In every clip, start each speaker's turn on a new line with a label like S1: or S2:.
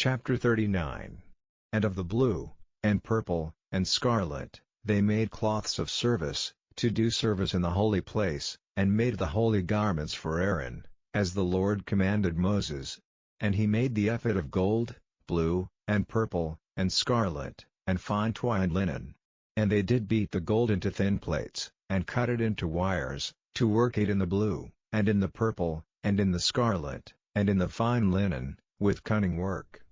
S1: Chapter 39. And of the blue, and purple, and scarlet, they made cloths of service, to do service in the holy place, and made the holy garments for Aaron, as the Lord commanded Moses. And he made the ephod of gold, blue, and purple, and scarlet, and fine twined linen. And they did beat the gold into thin plates, and cut it into wires, to work it in the blue, and in the purple, and in the scarlet, and in the fine linen, with cunning work.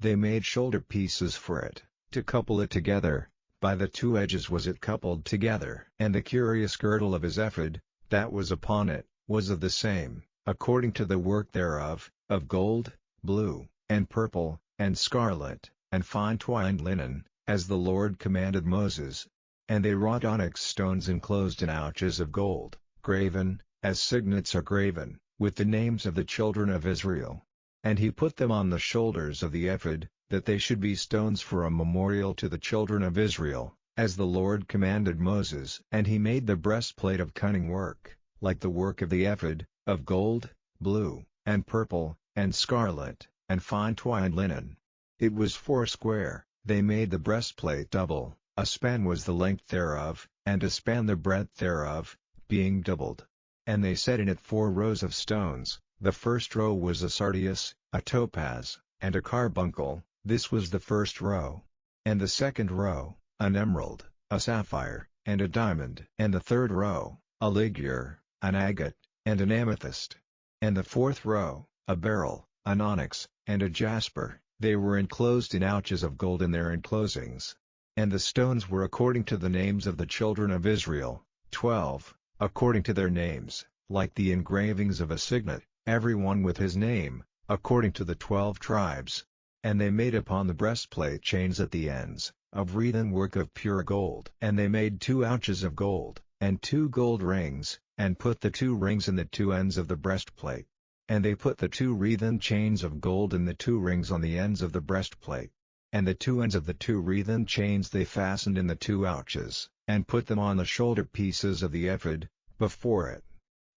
S1: They made shoulder pieces for it, to couple it together, by the two edges was it coupled together. And the curious girdle of his ephod, that was upon it, was of the same, according to the work thereof, of gold, blue, and purple, and scarlet, and fine twined linen, as the Lord commanded Moses. And they wrought onyx stones enclosed in ouches of gold, graven, as signets are graven, with the names of the children of Israel. And he put them on the shoulders of the ephod, that they should be stones for a memorial to the children of Israel, as the Lord commanded Moses. And he made the breastplate of cunning work, like the work of the ephod, of gold, blue, and purple, and scarlet, and fine twined linen. It was foursquare. They made the breastplate double, a span was the length thereof, and a span the breadth thereof, being doubled. And they set in it 4 rows of stones. The first row was a sardius, a topaz, and a carbuncle, this was the first row. And the second row, an emerald, a sapphire, and a diamond. And the third row, a ligure, an agate, and an amethyst. And the fourth row, a beryl, an onyx, and a jasper, they were enclosed in ouches of gold in their enclosings. And the stones were according to the names of the children of Israel, 12, according to their names, like the engravings of a signet, every one with his name, according to the 12 tribes. And they made upon the breastplate chains at the ends, of wreathen work of pure gold. And they made 2 ouches of gold, and 2 gold rings, and put the 2 rings in the 2 ends of the breastplate. And they put the 2 wreathen chains of gold in the 2 rings on the ends of the breastplate. And the 2 ends of the 2 wreathen chains they fastened in the 2 ouches, and put them on the shoulder pieces of the ephod, before it.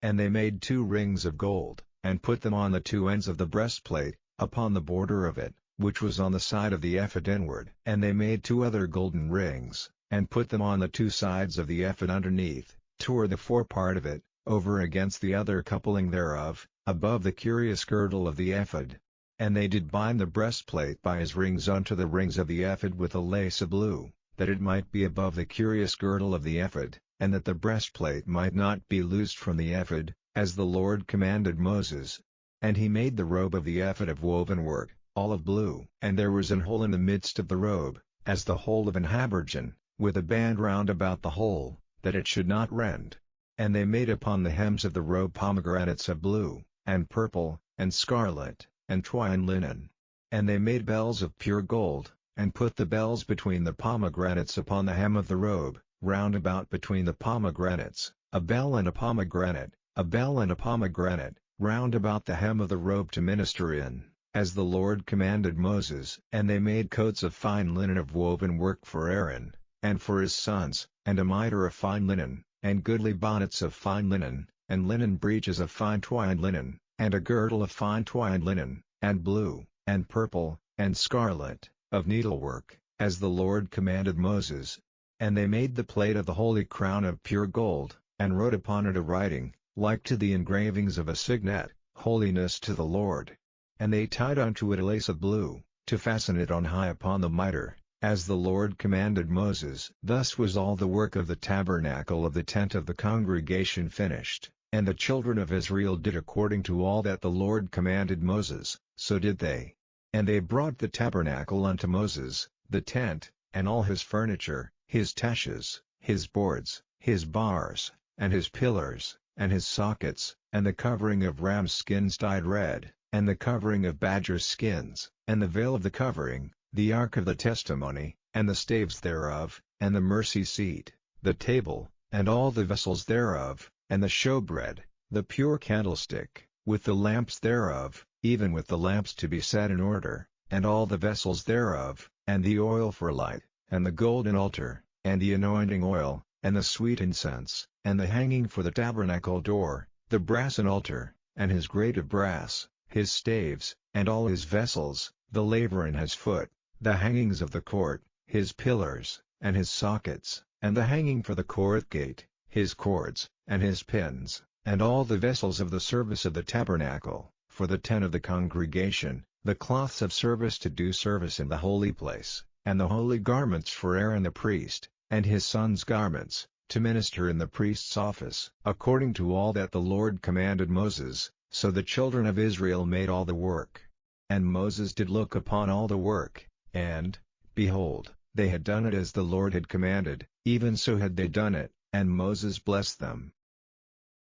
S1: And they made 2 rings of gold, and put them on the 2 ends of the breastplate, upon the border of it, which was on the side of the ephod inward. And they made 2 other golden rings, and put them on the 2 sides of the ephod underneath, toward the forepart of it, over against the other coupling thereof, above the curious girdle of the ephod. And they did bind the breastplate by his rings unto the rings of the ephod with a lace of blue, that it might be above the curious girdle of the ephod, and that the breastplate might not be loosed from the ephod, as the Lord commanded Moses. And he made the robe of the ephod of woven work, all of blue. And there was an hole in the midst of the robe, as the hole of an habergeon, with a band round about the hole, that it should not rend. And they made upon the hems of the robe pomegranates of blue, and purple, and scarlet, and twined linen. And they made bells of pure gold, and put the bells between the pomegranates upon the hem of the robe, round about between the pomegranates, a bell and a pomegranate, a bell and a pomegranate, round about the hem of the robe to minister in, as the Lord commanded Moses. And they made coats of fine linen of woven work for Aaron, and for his sons, and a mitre of fine linen, and goodly bonnets of fine linen, and linen breeches of fine twined linen, and a girdle of fine twined linen, and blue, and purple, and scarlet, of needlework, as the Lord commanded Moses. And they made the plate of the holy crown of pure gold, and wrote upon it a writing, like to the engravings of a signet, Holiness to the Lord. And they tied unto it a lace of blue, to fasten it on high upon the mitre, as the Lord commanded Moses. Thus was all the work of the tabernacle of the tent of the congregation finished. And the children of Israel did according to all that the Lord commanded Moses, so did they. And they brought the tabernacle unto Moses, the tent, and all his furniture, his taches, his boards, his bars, and his pillars, and his sockets, and the covering of ram's skins dyed red, and the covering of badger skins, and the veil of the covering, the ark of the testimony, and the staves thereof, and the mercy seat, the table, and all the vessels thereof, and the showbread, the pure candlestick, with the lamps thereof, even with the lamps to be set in order, and all the vessels thereof, and the oil for light, and the golden altar, and the anointing oil, and the sweet incense, and the hanging for the tabernacle door, the brassen altar, and his grate of brass, his staves, and all his vessels, the laver and his foot, the hangings of the court, his pillars, and his sockets, and the hanging for the court gate, his cords, and his pins, and all the vessels of the service of the tabernacle, for the tent of the congregation, the cloths of service to do service in the holy place, and the holy garments for Aaron the priest, and his sons' garments, to minister in the priest's office. According to all that the Lord commanded Moses, so the children of Israel made all the work. And Moses did look upon all the work, and, behold, they had done it as the Lord had commanded, even so had they done it, and Moses blessed them.